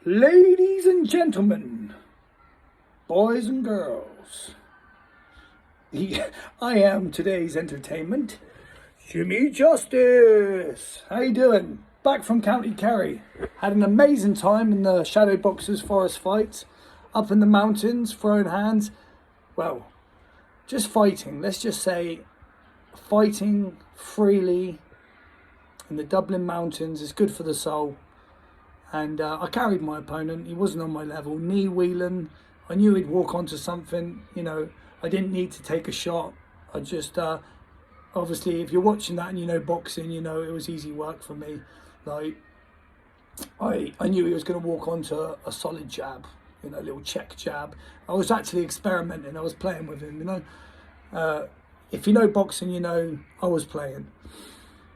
Ladies and gentlemen, boys and girls, I am today's entertainment, Jimmy Justice. How you doing? Back from County Kerry. Had an amazing time in the Shadowboxers forest fights, up in the mountains, throwing hands. Well, just fighting. Let's just say fighting freely in the Dublin mountains is good for the soul. And I carried my opponent. He wasn't on my level. Knee wheeling. I knew he'd walk onto something. You know, I didn't need to take a shot. I just, obviously, if you're watching that and you know boxing, you know it was easy work for me. Like, I knew he was going to walk onto a solid jab, you know, a little check jab. I was actually experimenting. I was playing with him, you know. If you know boxing, you know I was playing.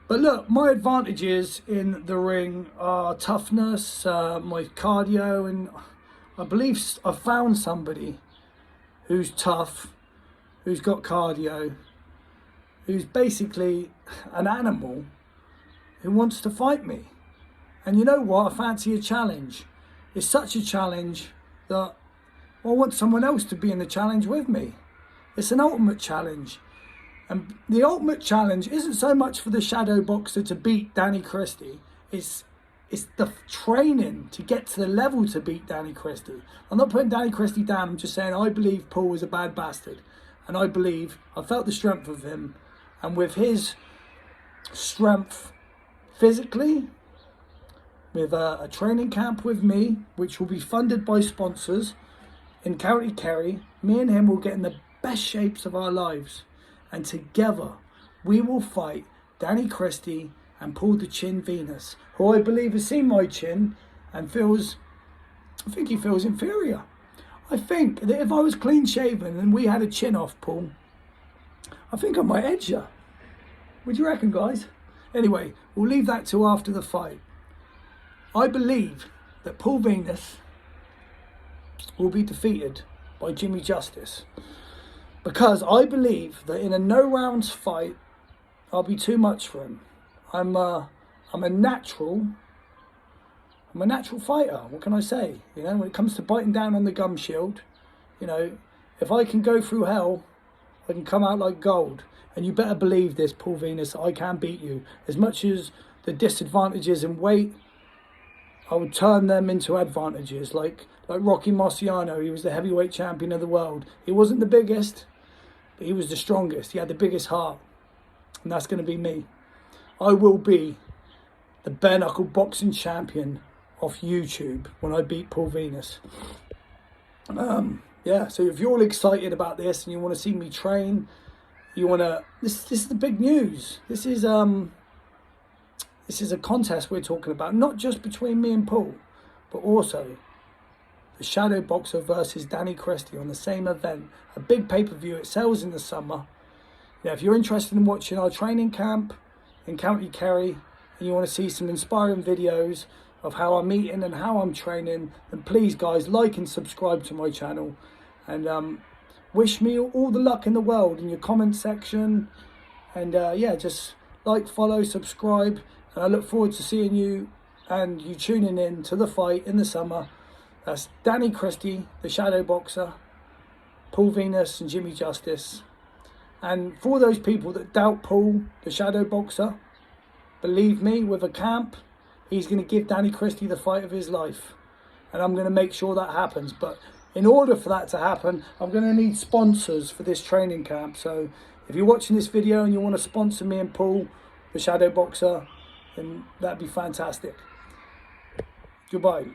But look, my advantages in the ring are toughness, my cardio, and I believe I found somebody who's tough, who's got cardio, who's basically an animal who wants to fight me. And you know what? I fancy a challenge. It's such a challenge that I want someone else to be in the challenge with me. It's an ultimate challenge. And the ultimate challenge isn't so much for the shadow boxer to beat Danny Christie. It's the training to get to the level to beat Danny Christie. I'm not putting Danny Christie down. I'm just saying I believe Paul is a bad bastard. And I felt the strength of him. And with his strength physically, with a training camp with me, which will be funded by sponsors in County Kerry, me and him will get in the best shapes of our lives. And together, we will fight Danny Christie and Paul the Chin Venus, who I believe has seen my chin and I think he feels inferior. I think that if I was clean shaven and we had a chin off, Paul, I think I might edge you. What do you reckon, guys? Anyway, we'll leave that till after the fight. I believe that Paul Venus will be defeated by Jimmy Justice. Because I believe that in a no rounds fight, I'll be too much for him. I'm a natural fighter. What can I say? You know, when it comes to biting down on the gum shield, you know, if I can go through hell, I can come out like gold. And you better believe this, Paul Venus, I can beat you. As much as the disadvantages in weight, I would turn them into advantages. Like Rocky Marciano, he was the heavyweight champion of the world. He wasn't the biggest, but he was the strongest. He had the biggest heart. And that's going to be me. I will be the bare knuckle boxing champion off YouTube when I beat Paul Venus. Yeah, so if you're all excited about this and you want to see me train, you want to... This is the big news. This is a contest we're talking about, not just between me and Paul, but also the Shadow Boxer versus Danny Christie on the same event. A big pay-per-view. It sells in the summer. Yeah, if you're interested in watching our training camp in County Kerry and you want to see some inspiring videos of how I'm eating and how I'm training, then please, guys, like and subscribe to my channel. And wish me all the luck in the world in your comment section. And yeah, just like, follow, subscribe. And I look forward to seeing you and you tuning in to the fight in the summer. That's Danny Christie, the Shadow Boxer, Paul Venus and Jimmy Justice. And for those people that doubt Paul, the Shadow Boxer, believe me, with a camp, he's going to give Danny Christie the fight of his life. And I'm going to make sure that happens. But in order for that to happen, I'm going to need sponsors for this training camp. So if you're watching this video and you want to sponsor me and Paul, the Shadow Boxer, then that'd be fantastic. Goodbye.